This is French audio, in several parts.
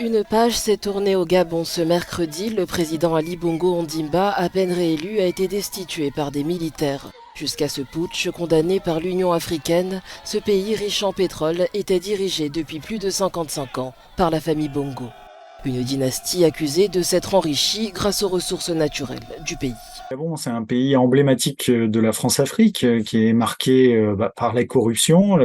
Une page s'est tournée au Gabon ce mercredi. Le président Ali Bongo Ondimba, à peine réélu, a été destitué par des militaires. Jusqu'à ce putsch condamné par l'Union africaine, ce pays riche en pétrole était dirigé depuis plus de 55 ans par la famille Bongo. Une dynastie accusée de s'être enrichie grâce aux ressources naturelles du pays. Gabon, c'est un pays emblématique de la France-Afrique qui est marqué par la corruption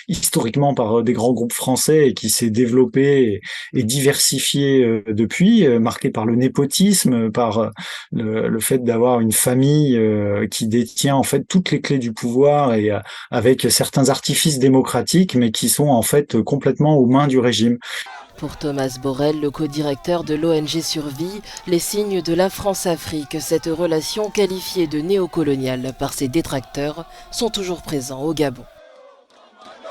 historiquement par des grands groupes français et qui s'est développée et diversifiée depuis, marqué par le népotisme, par le fait d'avoir une famille qui détient en fait toutes les clés du pouvoir et avec certains artifices démocratiques, mais qui sont en fait complètement aux mains du régime. Pour Thomas Borrell, le co-directeur de l'ONG Survie, les signes de la France-Afrique, cette relation qualifiée de néocoloniale par ses détracteurs, sont toujours présents au Gabon.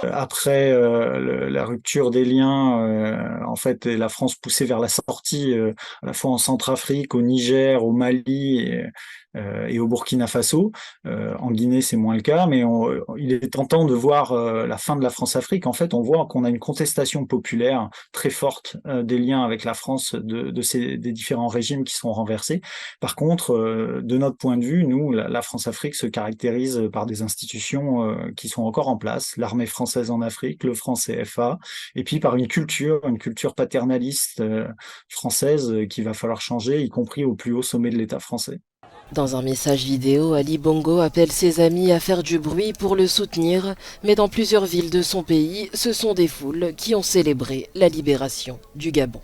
Après la rupture des liens, en fait, et la France poussée vers la sortie, à la fois en Centrafrique, au Niger, au Mali et au Burkina Faso. En Guinée, c'est moins le cas, mais il est tentant de voir la fin de la France-Afrique. En fait, on voit qu'on a une contestation populaire très forte des liens avec la France des différents régimes qui sont renversés. Par contre, de notre point de vue, nous, la France-Afrique se caractérise par des institutions qui sont encore en place, l'armée française en Afrique, le franc CFA, et puis par une culture paternaliste française qu'il va falloir changer, y compris au plus haut sommet de l'État français. Dans un message vidéo, Ali Bongo appelle ses amis à faire du bruit pour le soutenir, mais dans plusieurs villes de son pays, ce sont des foules qui ont célébré la libération du Gabon.